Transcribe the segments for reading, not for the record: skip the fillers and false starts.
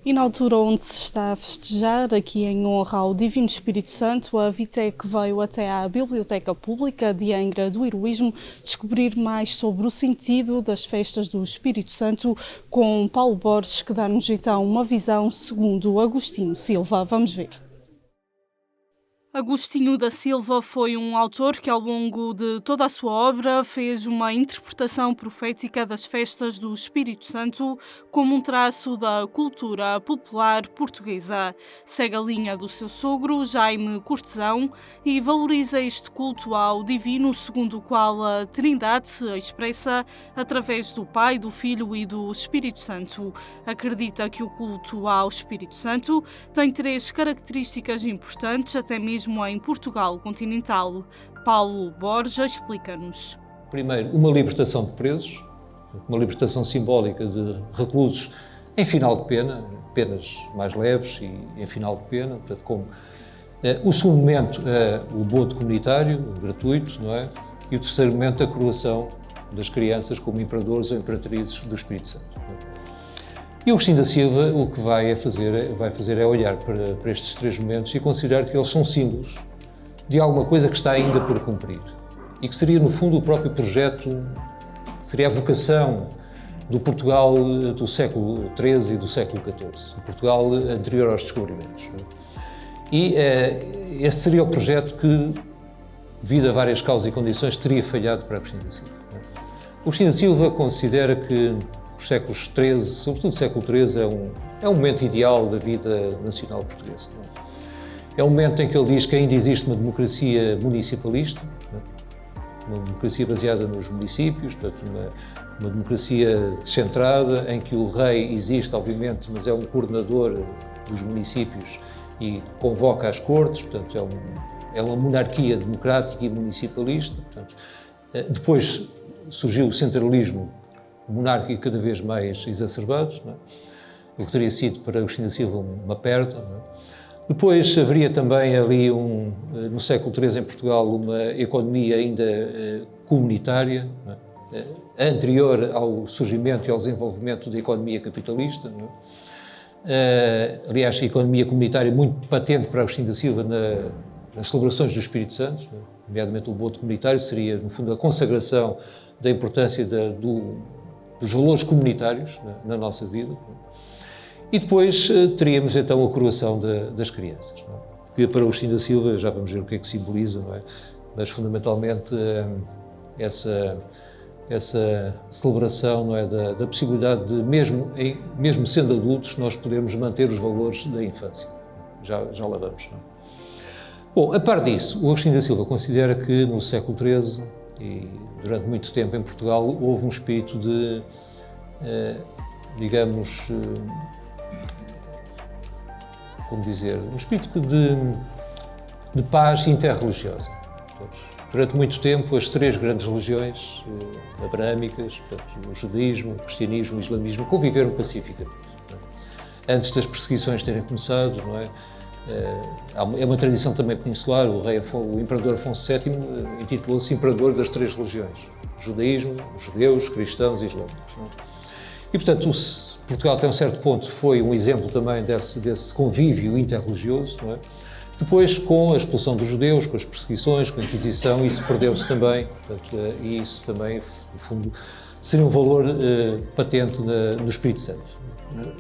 E na altura onde se está a festejar, aqui em honra ao Divino Espírito Santo, a Vitec veio até à Biblioteca Pública de Angra do Heroísmo descobrir mais sobre o sentido das festas do Espírito Santo com Paulo Borges, que dá-nos então uma visão segundo Agostinho Silva. Vamos ver. Agostinho da Silva foi um autor que, ao longo de toda a sua obra, fez uma interpretação profética das festas do Espírito Santo como um traço da cultura popular portuguesa. Segue a linha do seu sogro, Jaime Cortesão, e valoriza este culto ao divino, segundo o qual a Trindade se expressa através do Pai, do Filho e do Espírito Santo. Acredita que o culto ao Espírito Santo tem 3 características importantes, até mesmo em Portugal continental. Paulo Borges explica-nos. Primeiro, uma libertação de presos, uma libertação simbólica de reclusos em final de pena, penas mais leves e em final de pena. Portanto, como, o segundo momento é o bodo comunitário, gratuito, não é? E o terceiro momento, a coroação das crianças como imperadores ou imperatrizes do Espírito Santo. E Agostinho da Silva o que vai fazer é olhar para estes 3 momentos e considerar que eles são símbolos de alguma coisa que está ainda por cumprir e que seria, no fundo, o próprio projeto, seria a vocação do Portugal do século XIII e do século XIV, o Portugal anterior aos descobrimentos. E esse seria o projeto que, devido a várias causas e condições, teria falhado para Agostinho da Silva. Agostinho da Silva considera que os séculos XIII, sobretudo o século XIII, é um momento ideal da vida nacional portuguesa. É um momento em que ele diz que ainda existe uma democracia municipalista, uma democracia baseada nos municípios, portanto, uma democracia descentrada, em que o rei existe, obviamente, mas é um coordenador dos municípios e convoca as cortes, portanto, é uma monarquia democrática e municipalista. Portanto, depois surgiu o centralismo monárquico cada vez mais exacerbado, não é? O que teria sido para Agostinho da Silva uma perda. Não é? Depois haveria também ali, no século XIII em Portugal, uma economia ainda comunitária, não é? Anterior ao surgimento e ao desenvolvimento da economia capitalista. Não é? Aliás, a economia comunitária muito patente para Agostinho da Silva nas celebrações do Espírito Santo, não é? Nomeadamente o bodo comunitário, seria, no fundo, a consagração da importância dos valores comunitários na nossa vida. E depois teríamos então a coroação das crianças, não é? Que para Agostinho da Silva, já vamos ver o que é que simboliza, não é? Mas fundamentalmente essa celebração, não é? da possibilidade de, mesmo sendo adultos, nós podermos manter os valores da infância. Já lá vamos, não é? Bom, a par disso, o Agostinho da Silva considera que no século XIII e durante muito tempo em Portugal houve um espírito de, como dizer, um espírito de paz interreligiosa. Durante muito tempo as 3 grandes religiões abraâmicas, portanto, o judaísmo, o cristianismo e o islamismo, conviveram pacificamente. Antes das perseguições terem começado, não é? É uma tradição também peninsular, o imperador Afonso VII intitulou-se imperador das 3 religiões, o judaísmo, os judeus, cristãos e islâmicos. Não é? E, portanto, Portugal até um certo ponto foi um exemplo também desse convívio interreligioso, não é? Depois, com a expulsão dos judeus, com as perseguições, com a Inquisição, isso perdeu-se também, portanto, e isso também, no fundo, seria um valor patente no Espírito Santo.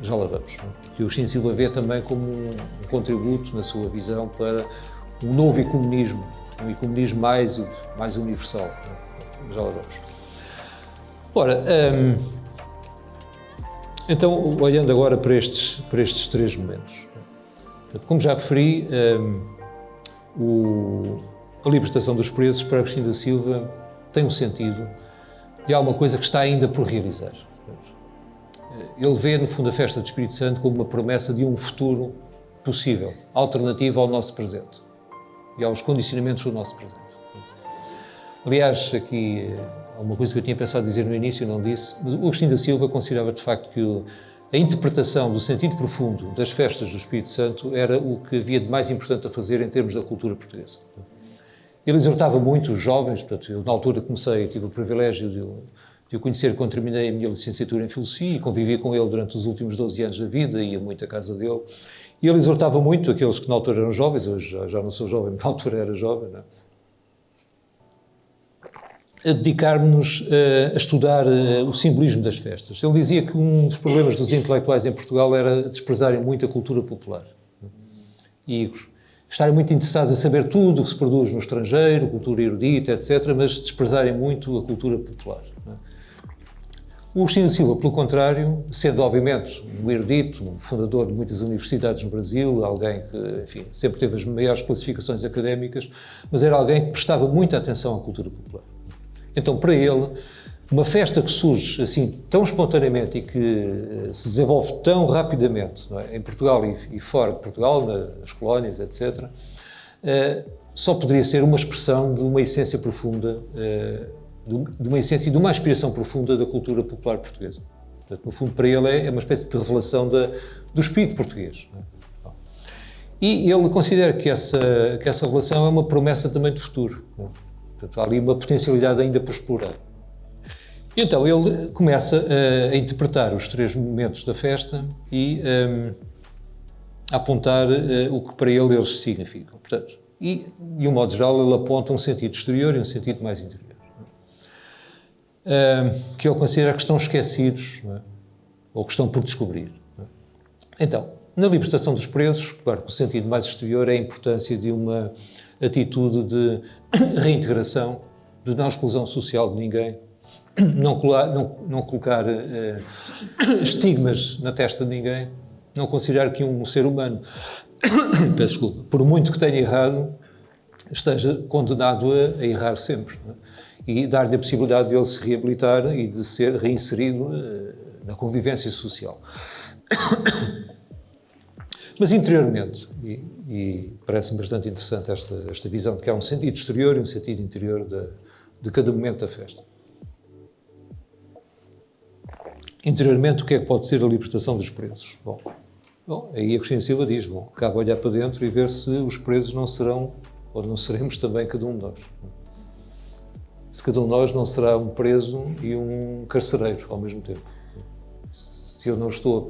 Já lá vamos. Que o Agostinho Silva vê também como um contributo, na sua visão, para um novo ecumenismo, um ecumenismo mais universal. Já lá vamos. Ora, então, olhando agora para estes 3 momentos. Como já referi, a libertação dos presos para Agostinho da Silva tem um sentido de alguma coisa que está ainda por realizar. Ele vê, no fundo, a festa do Espírito Santo como uma promessa de um futuro possível, alternativo ao nosso presente e aos condicionamentos do nosso presente. Aliás, aqui há uma coisa que eu tinha pensado dizer no início e não disse, mas o Agostinho da Silva considerava de facto que a interpretação do sentido profundo das festas do Espírito Santo era o que havia de mais importante a fazer em termos da cultura portuguesa. Ele exortava muito os jovens, portanto, eu na altura tive o privilégio de Eu conheci-o quando terminei a minha licenciatura em Filosofia e convivi com ele durante os últimos 12 anos da vida, ia muito à casa dele. E ele exortava muito aqueles que na altura eram jovens, hoje já não sou jovem, mas na altura era jovem, não é? A dedicarmos a estudar o simbolismo das festas. Ele dizia que um dos problemas dos intelectuais em Portugal era desprezarem muito a cultura popular. E estarem muito interessados em saber tudo o que se produz no estrangeiro, cultura erudita, etc., mas desprezarem muito a cultura popular. O Agostinho da Silva, pelo contrário, sendo obviamente um erudito, um fundador de muitas universidades no Brasil, alguém que, enfim, sempre teve as maiores classificações académicas, mas era alguém que prestava muita atenção à cultura popular. Então, para ele, uma festa que surge assim tão espontaneamente e que se desenvolve tão rapidamente, não é? Em Portugal e fora de Portugal, nas colónias, etc., só poderia ser uma expressão de uma essência profunda, de uma essência e de uma aspiração profunda da cultura popular portuguesa. Portanto, no fundo, para ele é uma espécie de revelação do espírito português. Não é? E ele considera que essa revelação é uma promessa também de futuro. Não é? Portanto, há ali uma potencialidade ainda por explorar. Então, ele começa a interpretar os 3 momentos da festa e a apontar o que para ele eles significam. Portanto, e, de um modo geral, ele aponta um sentido exterior e um sentido mais interior. Que ele considera que estão esquecidos, não é? Ou que estão por descobrir. Não é? Então, na libertação dos presos, claro que o sentido mais exterior é a importância de uma atitude de reintegração, de não exclusão social de ninguém, não colocar estigmas na testa de ninguém, não considerar que um ser humano, peço desculpa, por muito que tenha errado, esteja condenado a errar sempre. Não é? E dar-lhe a possibilidade de ele se reabilitar e de ser reinserido na convivência social. Mas interiormente, e parece-me bastante interessante esta visão de que há um sentido exterior e um sentido interior de cada momento da festa. Interiormente, o que é que pode ser a libertação dos presos? Bom, aí Agostinho Silva diz, cabe olhar para dentro e ver se os presos não serão, ou não seremos também cada um de nós. Se cada um de nós não será um preso e um carcereiro ao mesmo tempo. Se eu não estou a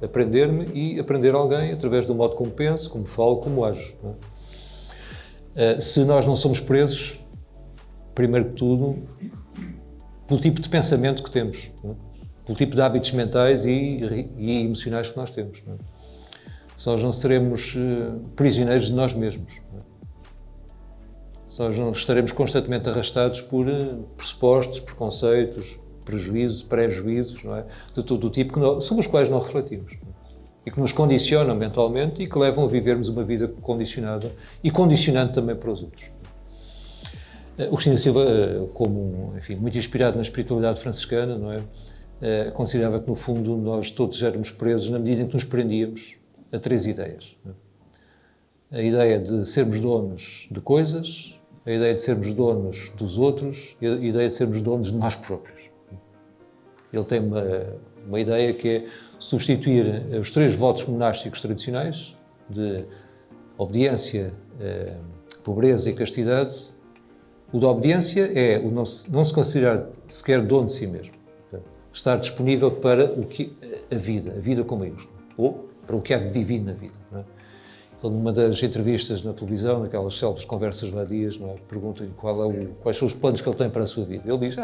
aprender-me e aprender alguém através do modo como penso, como falo, como ajo. Não é? Se nós não somos presos, primeiro que tudo, pelo tipo de pensamento que temos, não é? Pelo tipo de hábitos mentais e emocionais que nós temos. Não é? Se nós não seremos prisioneiros de nós mesmos. Não é? Se nós não estaremos constantemente arrastados por pressupostos, preconceitos, prejuízos, pré-juízos, não é? De todo o tipo, sobre os quais não refletimos. Não é? E que nos condicionam mentalmente e que levam a vivermos uma vida condicionada e condicionante também para os outros. O Agostinho da Silva, como, enfim, muito inspirado na espiritualidade franciscana, não é? Considerava que, no fundo, nós todos éramos presos na medida em que nos prendíamos a 3 ideias. Não é? A ideia de sermos donos de coisas, a ideia de sermos donos dos outros e a ideia de sermos donos de nós próprios. Ele tem uma ideia que é substituir os 3 votos monásticos tradicionais de obediência, pobreza e castidade. O da obediência é o não se considerar sequer dono de si mesmo. Estar disponível para a vida com maiúsculo, ou para o que há de divino na vida. Não é? Ele, numa das entrevistas na televisão, naquelas célebres conversas vadias, não é? Pergunta-lhe quais são os planos que ele tem para a sua vida. Ele diz,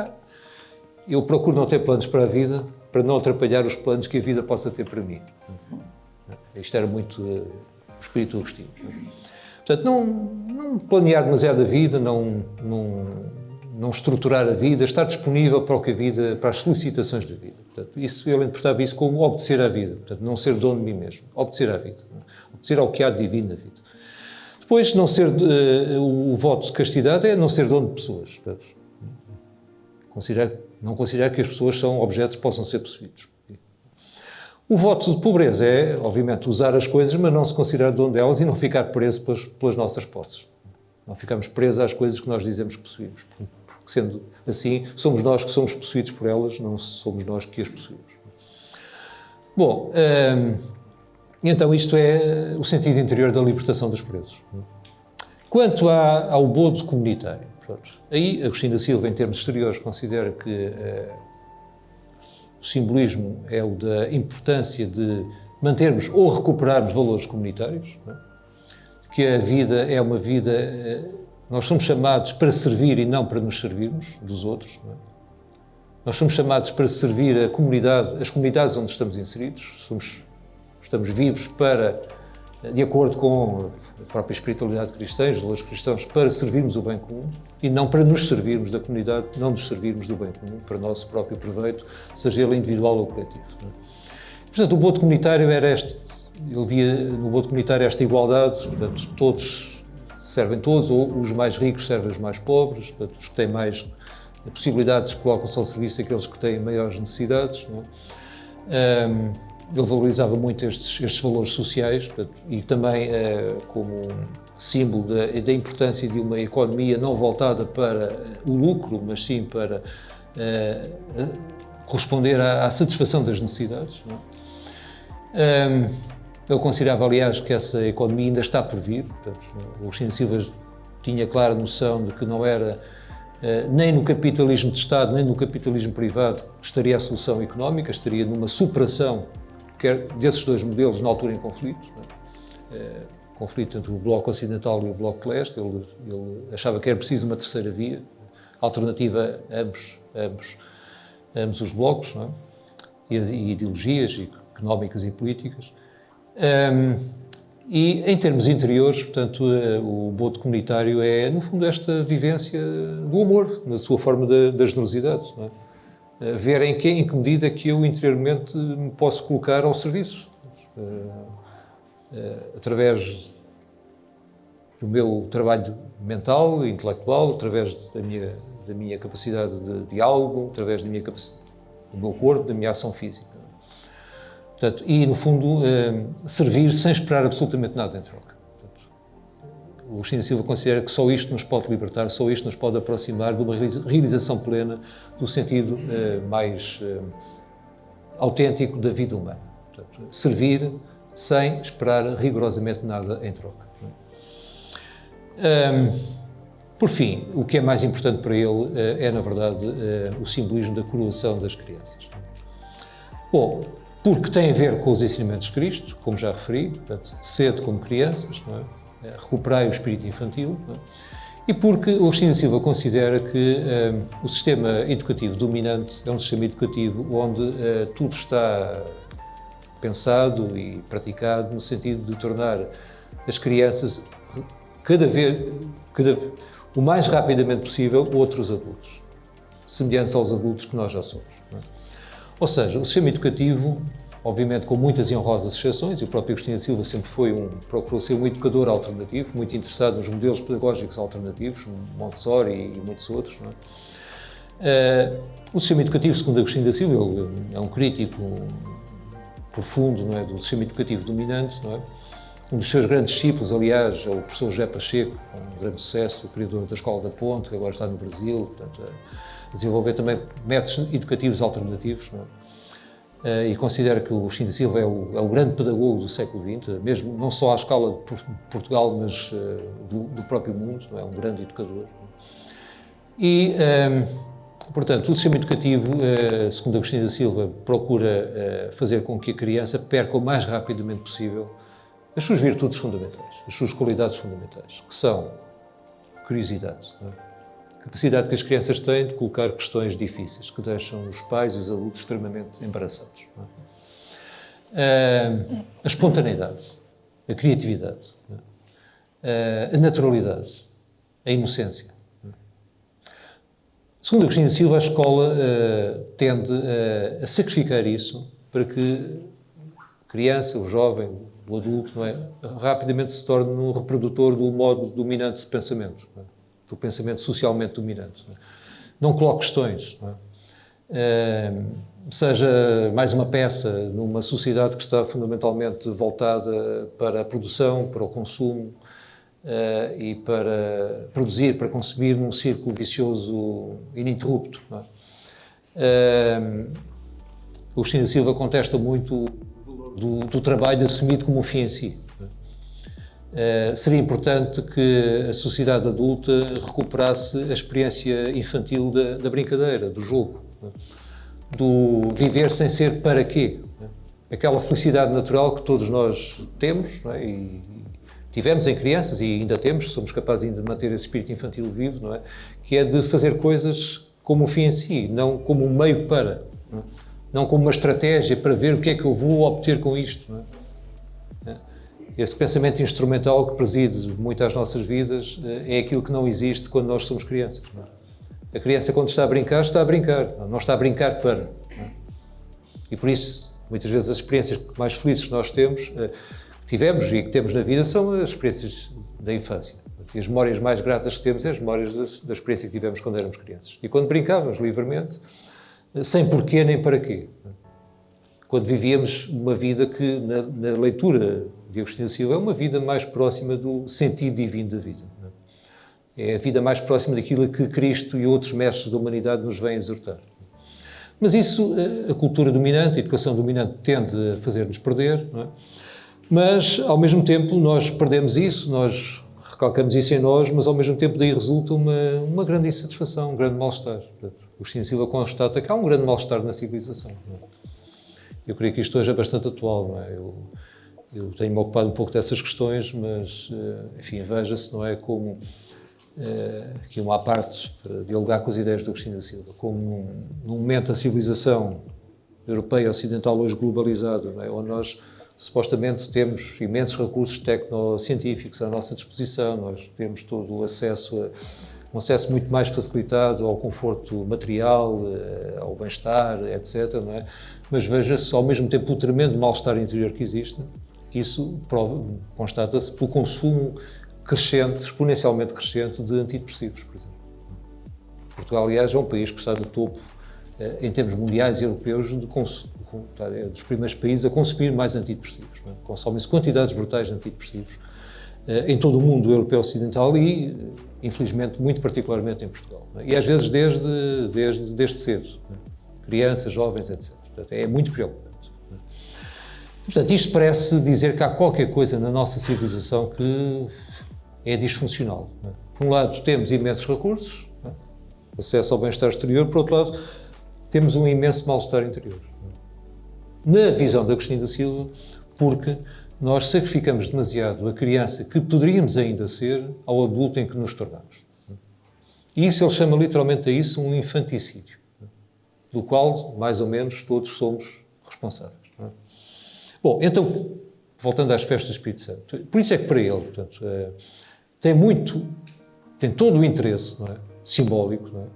eu procuro não ter planos para a vida, para não atrapalhar os planos que a vida possa ter para mim. Isto era muito o espírito do Agostinho. Portanto, não planear demasiado a vida, não estruturar a vida, estar disponível para o que a vida, para as solicitações da vida. Portanto, ele interpretava isso como obedecer à vida, portanto, não ser dono de mim mesmo, obedecer à vida, obedecer ao que há de divino na vida. Depois, o voto de castidade é não ser dono de pessoas. Portanto, não considerar que as pessoas são objetos que possam ser possuídos. O voto de pobreza é, obviamente, usar as coisas, mas não se considerar dono delas e não ficar preso pelas nossas posses. Não ficamos presos às coisas que nós dizemos que possuímos. Porque, sendo assim, somos nós que somos possuídos por elas, não somos nós que as possuímos. Bom, então isto é o sentido interior da libertação dos presos. Quanto ao bodo comunitário, Pronto. Aí, Agostinho da Silva, em termos exteriores, considera que o simbolismo é o da importância de mantermos ou recuperarmos valores comunitários, não é? Que a vida é uma vida... nós somos chamados para servir e não para nos servirmos dos outros, não é? Nós somos chamados para servir a comunidade, as comunidades onde estamos inseridos, estamos vivos para, de acordo com a própria espiritualidade cristã, os valores cristãos, para servirmos o bem comum e não para nos servirmos da comunidade, não nos servirmos do bem comum, para o nosso próprio proveito, seja ele individual ou coletivo, não é? Portanto, o bodo comunitário era este, ele via no bodo comunitário esta igualdade, portanto, todos servem todos, ou os mais ricos servem os mais pobres, portanto, os que têm mais possibilidades colocam-se ao serviço daqueles que têm maiores necessidades, não é? Ele valorizava muito estes valores sociais, portanto, e também como símbolo da importância de uma economia não voltada para o lucro, mas sim para corresponder à satisfação das necessidades, não é? Ele considerava, aliás, que essa economia ainda está por vir. Portanto, o Agostinho Silva tinha clara noção de que não era nem no capitalismo de Estado, nem no capitalismo privado que estaria a solução económica, estaria numa superação desses dois modelos na altura em conflito, conflito entre o Bloco Ocidental e o Bloco de Leste. Ele achava que era preciso uma terceira via, alternativa a ambos os blocos, não é? E ideologias económicas e políticas. E em termos interiores, portanto, o bodo comunitário é, no fundo, esta vivência do amor, na sua forma da generosidade, não é? Ver em que medida que eu interiormente me posso colocar ao serviço, através do meu trabalho mental, intelectual, através da minha capacidade de diálogo, através do meu corpo, da minha ação física. Portanto, e, no fundo, servir sem esperar absolutamente nada em troca. Portanto, o Agostinho Silva considera que só isto nos pode libertar, só isto nos pode aproximar de uma realização plena do sentido mais autêntico da vida humana. Portanto, servir sem esperar rigorosamente nada em troca. Por fim, o que é mais importante para ele é, na verdade, o simbolismo da coroação das crianças. Bom, porque tem a ver com os ensinamentos de Cristo, como já referi, portanto, sede como crianças, não é? Recuperai o espírito infantil, não é? E porque o Agostinho Silva considera que o sistema educativo dominante é um sistema educativo onde tudo está pensado e praticado no sentido de tornar as crianças o mais rapidamente possível outros adultos, semelhantes aos adultos que nós já somos, não é? Ou seja, o sistema educativo, obviamente com muitas e honrosas exceções, e o próprio Agostinho da Silva sempre procurou ser um educador alternativo, muito interessado nos modelos pedagógicos alternativos, Montessori e muitos outros, não é? O sistema educativo, segundo Agostinho da Silva, ele é um crítico profundo, não é, do sistema educativo dominante, não é? Um dos seus grandes discípulos, aliás, é o professor José Pacheco, com um grande sucesso, o criador da Escola da Ponte, que agora está no Brasil, portanto, a desenvolver também métodos educativos alternativos, não é? E considera que o Agostinho da Silva é o grande pedagogo do século XX, mesmo não só à escala de Portugal, mas do próprio mundo, não é? Um grande educador. E, portanto, o sistema educativo, segundo Agostinho da Silva, procura fazer com que a criança perca o mais rapidamente possível as suas virtudes fundamentais, as suas qualidades fundamentais, que são curiosidade, não é? A capacidade que as crianças têm de colocar questões difíceis, que deixam os pais e os adultos extremamente embaraçados, não é? A espontaneidade, a criatividade, não é? A naturalidade, a inocência. Não é? Segundo Agostinho da Silva, a escola tende a sacrificar isso para que a criança, o jovem, o adulto, não é, rapidamente se torne um reprodutor do modo dominante de pensamento, não é? Do pensamento socialmente dominante. Não é? Não coloque questões, não é? Seja mais uma peça numa sociedade que está fundamentalmente voltada para a produção, para o consumo e para produzir, para consumir num círculo vicioso ininterrupto. Não é? O Agostinho da Silva contesta muito do trabalho assumido como um fim em si. seria importante que a sociedade adulta recuperasse a experiência infantil da brincadeira, do jogo, do viver sem ser para quê. Aquela felicidade natural que todos nós temos, não é? E tivemos em crianças e ainda temos, somos capazes de manter esse espírito infantil vivo, não é? Que é de fazer coisas como um fim em si, não como um meio para, não como uma estratégia para ver o que é que eu vou obter com isto. Não é? Esse pensamento instrumental que preside muito às nossas vidas é aquilo que não existe quando nós somos crianças. Não é? A criança, quando está a brincar, não está a brincar para. Não é? E por isso, muitas vezes, as experiências mais felizes que nós tivemos e que temos na vida são as experiências da infância. E as memórias mais gratas que temos são as memórias da experiência que tivemos quando éramos crianças. E quando brincávamos livremente, sem porquê nem para quê. Quando vivíamos uma vida que, na leitura de Agostinho Silva, é uma vida mais próxima do sentido divino da vida. É a vida mais próxima daquilo a que Cristo e outros mestres da humanidade nos vêm exortar. Mas isso, a cultura dominante, a educação dominante, tende a fazer-nos perder, não é? Mas, ao mesmo tempo, nós perdemos isso, nós recalcamos isso em nós, mas, ao mesmo tempo, daí resulta uma grande insatisfação, um grande mal-estar. O Agostinho Silva constata que há um grande mal-estar na civilização. Não é? Eu creio que isto hoje é bastante atual, não é? Eu tenho-me ocupado um pouco dessas questões, mas, enfim, veja-se, não é, como, aqui uma à parte, para dialogar com as ideias do Agostinho Silva, como num momento a civilização europeia ocidental hoje globalizada, não é? Onde nós supostamente temos imensos recursos tecnocientíficos à nossa disposição, nós temos todo o acesso, um acesso muito mais facilitado ao conforto material, ao bem-estar, etc. Não é? Mas veja-se, ao mesmo tempo, o tremendo mal-estar interior que existe, isso constata-se pelo consumo crescente, exponencialmente crescente, de antidepressivos, por exemplo. Portugal, aliás, é um país que está no topo, em termos mundiais e europeus, dos primeiros países a consumir mais antidepressivos. É? Consomem-se quantidades brutais de antidepressivos em todo o mundo europeu ocidental e, infelizmente, muito particularmente em Portugal. É? E às vezes desde cedo. É? Crianças, jovens, etc. Portanto, é muito preocupante. É? Portanto, isto parece dizer que há qualquer coisa na nossa civilização que é disfuncional. É? Por um lado, temos imensos recursos, é? Acesso ao bem-estar exterior, por outro lado, temos um imenso mal-estar interior. Na visão de Agostinho da Silva, porque nós sacrificamos demasiado a criança que poderíamos ainda ser ao adulto em que nos tornamos. E isso ele chama literalmente a isso um infanticídio, do qual, mais ou menos, todos somos responsáveis. Não é? Bom, então, voltando às festas do Espírito Santo, por isso é que para ele, portanto, tem todo o interesse, não é? Simbólico, não é?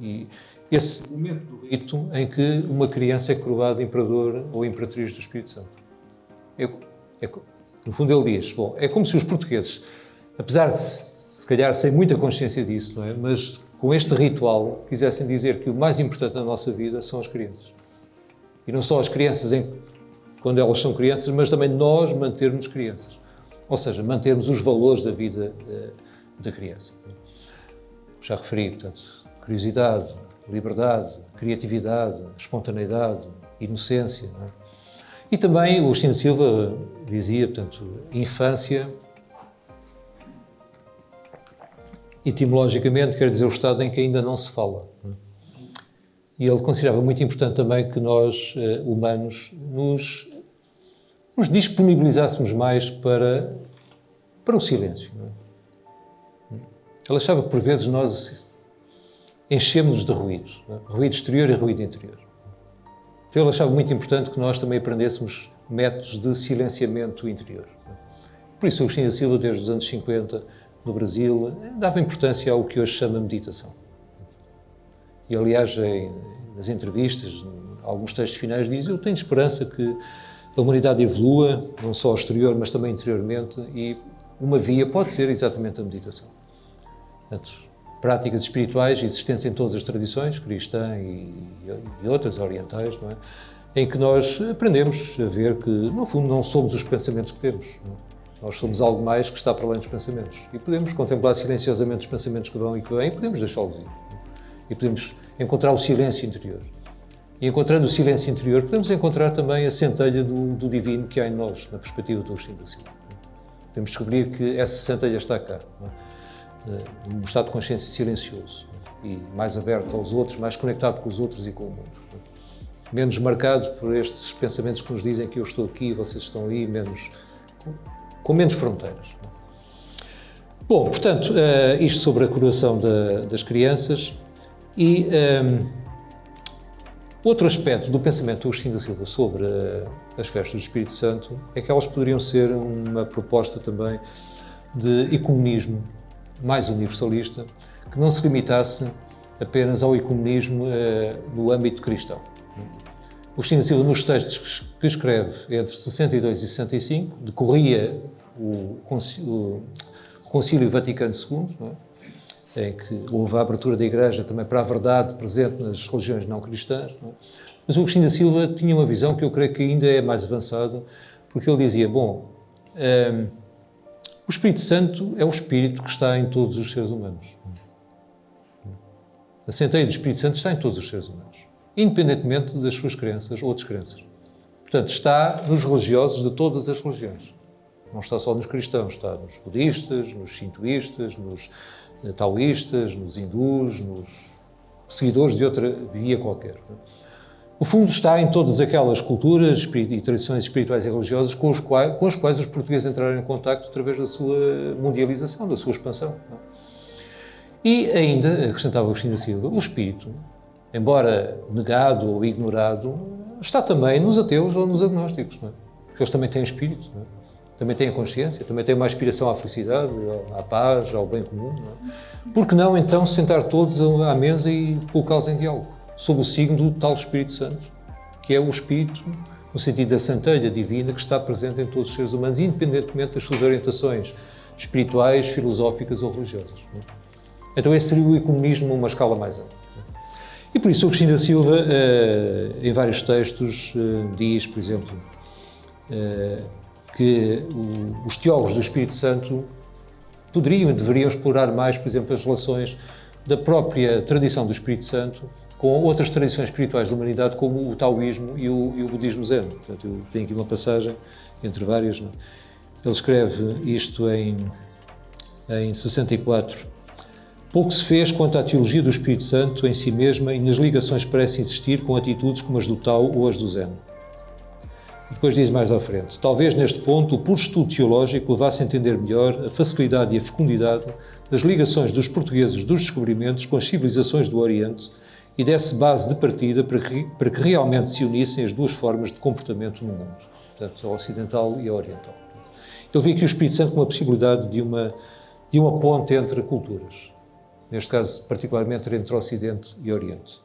E esse momento do rito em que uma criança é coroada imperador ou imperatriz do Espírito Santo. No fundo ele diz, bom, é como se os portugueses, apesar de se calhar sem muita consciência disso, não é? Mas com este ritual quisessem dizer que o mais importante na nossa vida são as crianças. E não só as crianças quando elas são crianças, mas também nós mantermos crianças. Ou seja, mantermos os valores da vida da criança. Já referi, portanto, curiosidade, liberdade, criatividade, espontaneidade, inocência. Não é? E também o Agostinho Silva dizia, portanto, infância, etimologicamente quer dizer o estado em que ainda não se fala. Não é? E ele considerava muito importante também que nós, humanos, nos disponibilizássemos mais para o silêncio. Não é? Ele achava que por vezes nós enchemos-nos de ruído, não é? Ruído exterior e ruído interior. Então ele achava muito importante que nós também aprendêssemos métodos de silenciamento interior. Não é? Por isso o Agostinho da Silva, desde os anos 50, no Brasil, dava importância ao que hoje chama meditação. E aliás, nas entrevistas, em alguns textos finais, diz: eu tenho esperança que a humanidade evolua, não só ao exterior, mas também interiormente, e uma via pode ser exatamente a meditação. Portanto, práticas espirituais existentes em todas as tradições, cristã e outras orientais, não é? Em que nós aprendemos a ver que, no fundo, não somos os pensamentos que temos. Não é? Nós somos algo mais que está para além dos pensamentos. E podemos contemplar silenciosamente os pensamentos que vão e que vêm, e podemos deixá-los ir. E podemos encontrar o silêncio interior. E encontrando o silêncio interior, podemos encontrar também a centelha do divino que há em nós, na perspectiva do Agostinho da Silva. Temos de descobrir que essa centelha está cá, não é? Num estado de consciência silencioso e mais aberto aos outros, mais conectado com os outros e com o mundo. Não é? Menos marcado por estes pensamentos que nos dizem que eu estou aqui, vocês estão aí, com menos fronteiras. Não é? Bom, portanto, isto sobre a coroação das crianças e outro aspecto do pensamento do Agostinho da Silva sobre as festas do Espírito Santo é que elas poderiam ser uma proposta também de ecumenismo mais universalista, que não se limitasse apenas ao ecumenismo no âmbito cristão. O Agostinho da Silva, nos textos que escreve entre 62 e 65, decorria o Concílio Vaticano II, não é? Em que houve a abertura da Igreja também para a verdade presente nas religiões não cristãs. Não é? Mas o Agostinho da Silva tinha uma visão que eu creio que ainda é mais avançada, porque ele dizia, bom, o Espírito Santo é o Espírito que está em todos os seres humanos. A centelha do Espírito Santo está em todos os seres humanos, independentemente das suas crenças ou descrenças. Portanto, está nos religiosos de todas as religiões. Não está só nos cristãos, está nos budistas, nos shintoístas, nos taoístas, nos hindus, nos seguidores de outra via qualquer. No fundo, está em todas aquelas culturas e tradições espirituais e religiosas com as quais os portugueses entraram em contacto através da sua mundialização, da sua expansão. E ainda, acrescentava Agostinho da Silva, o espírito, embora negado ou ignorado, está também nos ateus ou nos agnósticos, não é? Porque eles também têm espírito, não é? Também têm a consciência, também têm uma aspiração à felicidade, à paz, ao bem comum. Não é? Por que não, então, sentar todos à mesa e colocá-los em diálogo, sob o signo do tal Espírito Santo, que é o Espírito, no sentido da centelha divina, que está presente em todos os seres humanos, independentemente das suas orientações espirituais, filosóficas ou religiosas. Não é? Então esse seria o ecumenismo numa escala mais ampla. E por isso o Agostinho da Silva, em vários textos, diz, por exemplo, que os teólogos do Espírito Santo poderiam e deveriam explorar mais, por exemplo, as relações da própria tradição do Espírito Santo com outras tradições espirituais da humanidade, como o taoísmo e o budismo zen. Portanto, eu tenho aqui uma passagem, entre várias. Não? Ele escreve isto em 64. Pouco se fez quanto à teologia do Espírito Santo em si mesma e nas ligações que parecem existir com atitudes como as do Tao ou as do Zen. E depois diz mais à frente, talvez neste ponto o puro estudo teológico levasse a entender melhor a facilidade e a fecundidade das ligações dos portugueses dos descobrimentos com as civilizações do Oriente e desse base de partida para que realmente se unissem as duas formas de comportamento no mundo, portanto, a ocidental e a oriental. Ele vê aqui o Espírito Santo como a possibilidade de uma ponte entre culturas, neste caso particularmente entre Ocidente e Oriente.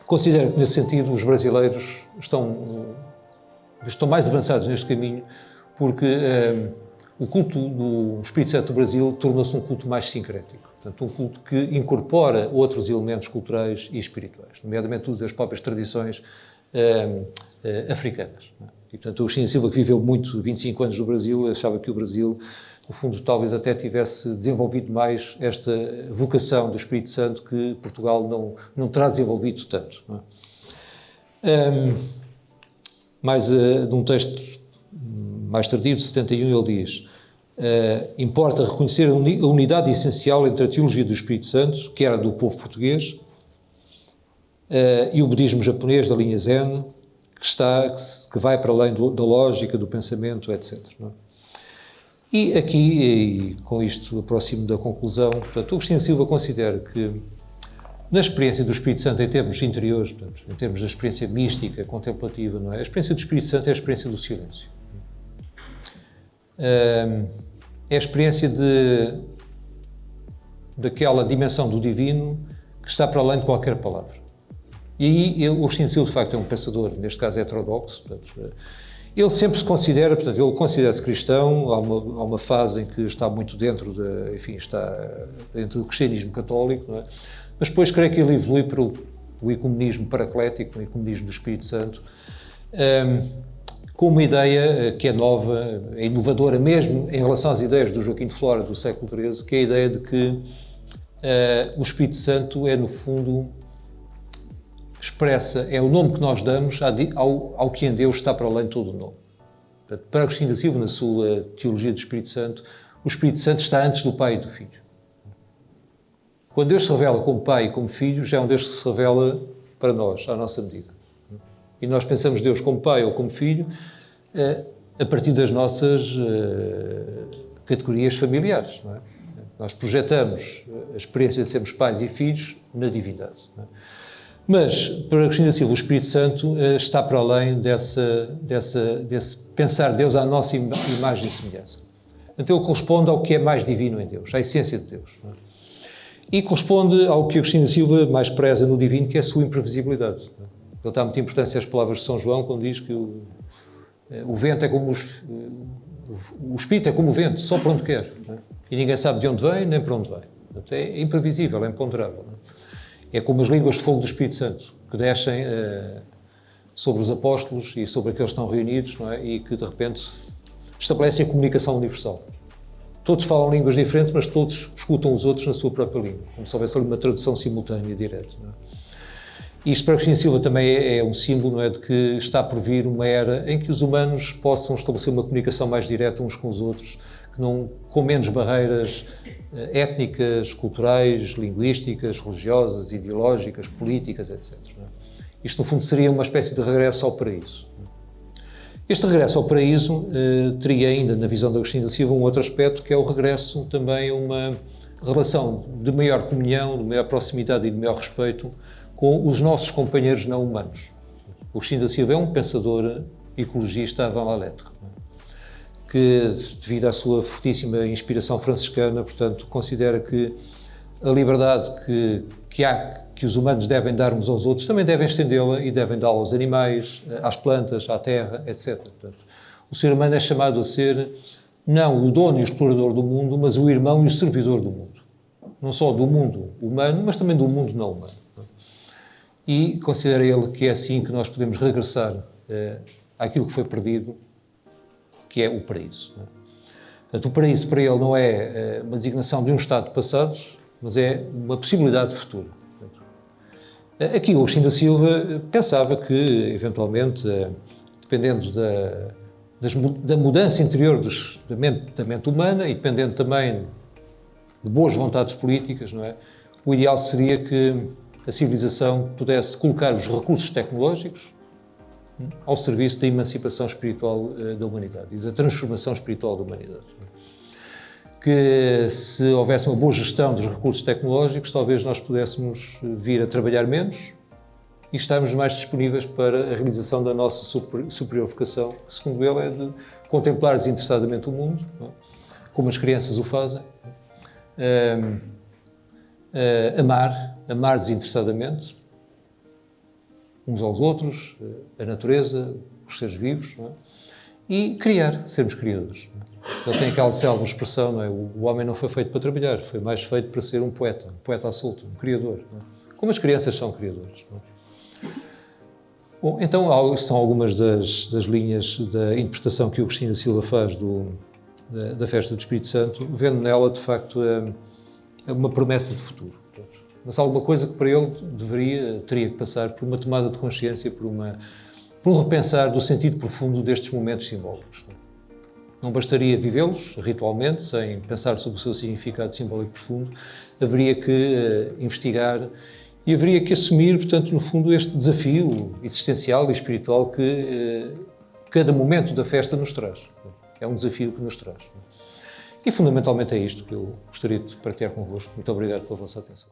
Considero que, nesse sentido, os brasileiros estão mais avançados neste caminho porque o culto do Espírito Santo do Brasil tornou-se um culto mais sincrético. Portanto, um culto que incorpora outros elementos culturais e espirituais, nomeadamente as próprias tradições africanas. E, portanto, o Agostinho Silva, que viveu 25 anos no Brasil, achava que o Brasil, no fundo, talvez até tivesse desenvolvido mais esta vocação do Espírito Santo que Portugal não terá desenvolvido tanto. Não é? Mas, num texto mais tardio, de 71, ele diz: importa reconhecer a unidade essencial entre a teologia do Espírito Santo, que era do povo português, e o budismo japonês da linha Zen, que vai para além da lógica, do pensamento, etc. Não é? E aqui, e com isto aproximo da conclusão, portanto, o Agostinho Silva considera que, na experiência do Espírito Santo em termos interiores, portanto, em termos da experiência mística, contemplativa, não é? A experiência do Espírito Santo é a experiência do silêncio. É a experiência daquela dimensão do divino que está para além de qualquer palavra. E aí o Agostinho Silva, de facto, é um pensador, neste caso heterodoxo, portanto, ele sempre se considera, portanto, ele considera-se cristão, há uma fase em que está muito dentro do cristianismo católico, não é? Mas depois creio que ele evolui para o ecumenismo paraclético, o ecumenismo do Espírito Santo, com uma ideia que é nova, é inovadora mesmo em relação às ideias do Joaquim de Flora do século XIII, que é a ideia de que o Espírito Santo é, no fundo, é o nome que nós damos ao que em Deus está para além de todo o nome. Portanto, para Agostinho da Silva, na sua teologia do Espírito Santo, o Espírito Santo está antes do Pai e do Filho. Quando Deus se revela como Pai e como Filho, já é um Deus que se revela para nós, à nossa medida. E nós pensamos Deus como Pai ou como Filho a partir das nossas categorias familiares. Não é? Nós projetamos a experiência de sermos pais e filhos na divindade. Não é? Mas, para Agostinho da Silva, o Espírito Santo está para além desse pensar Deus à nossa imagem e semelhança. Então ele corresponde ao que é mais divino em Deus, à essência de Deus. Não é? E corresponde ao que Agostinho da Silva mais preza no divino, que é a sua imprevisibilidade. Não é? Ele dá muita importância às palavras de São João, quando diz que o vento é como o Espírito é como o vento, só para onde quer. Não é? E ninguém sabe de onde vem, nem para onde vai. Portanto, é imprevisível, é imponderável. Não é? É como as línguas de fogo do Espírito Santo, que descem sobre os apóstolos e sobre aqueles que estão reunidos, não é? E que, de repente, estabelecem a comunicação universal. Todos falam línguas diferentes, mas todos escutam os outros na sua própria língua, como se houvesse ali uma tradução simultânea, direta. Não é? Isto, para Agostinho Silva, também é um símbolo, não é, de que está por vir uma era em que os humanos possam estabelecer uma comunicação mais direta uns com os outros, que não, com menos barreiras étnicas, culturais, linguísticas, religiosas, ideológicas, políticas, etc. Não é? Isto, no fundo, seria uma espécie de regresso ao paraíso. Este regresso ao paraíso teria ainda, na visão de Agostinho da Silva, um outro aspecto, que é o regresso também a uma relação de maior comunhão, de maior proximidade e de maior respeito com os nossos companheiros não humanos. Agostinho da Silva é um pensador ecologista avant la lettre, que, devido à sua fortíssima inspiração franciscana, portanto, considera que a liberdade que os humanos devem dar uns aos outros também devem estendê-la e devem dá-la aos animais, às plantas, à terra, etc. Portanto, o ser humano é chamado a ser não o dono e o explorador do mundo, mas o irmão e o servidor do mundo. Não só do mundo humano, mas também do mundo não humano. E considera ele que é assim que nós podemos regressar àquilo que foi perdido, que é o paraíso. Portanto, o paraíso para ele não é uma designação de um estado passado, mas é uma possibilidade de futuro. Aqui o Agostinho da Silva pensava que, eventualmente, dependendo da mudança interior da mente humana e dependendo também de boas vontades políticas, não é? O ideal seria que a civilização pudesse colocar os recursos tecnológicos ao serviço da emancipação espiritual da humanidade e da transformação espiritual da humanidade. Que se houvesse uma boa gestão dos recursos tecnológicos, talvez nós pudéssemos vir a trabalhar menos e estarmos mais disponíveis para a realização da nossa superior vocação, que, segundo ele, é de contemplar desinteressadamente o mundo, não é? Como as crianças o fazem, amar desinteressadamente uns aos outros, a natureza, os seres vivos, não é? E criar, sermos criadores. Não é? Ele tem aquela célebre expressão, não é? O homem não foi feito para trabalhar, foi mais feito para ser um poeta à solta, um criador. Não é? Como as crianças são criadores. Não é? Bom, então, são algumas das linhas da interpretação que o Agostinho da Silva faz da festa do Espírito Santo, vendo nela, de facto, uma promessa de futuro. Mas alguma coisa que para ele teria que passar por uma tomada de consciência, por um repensar do sentido profundo destes momentos simbólicos. Não bastaria vivê-los ritualmente, sem pensar sobre o seu significado simbólico profundo, haveria que investigar e haveria que assumir, portanto, no fundo, este desafio existencial e espiritual que cada momento da festa nos traz. É um desafio que nos traz. E, fundamentalmente, é isto que eu gostaria de partilhar convosco. Muito obrigado pela vossa atenção.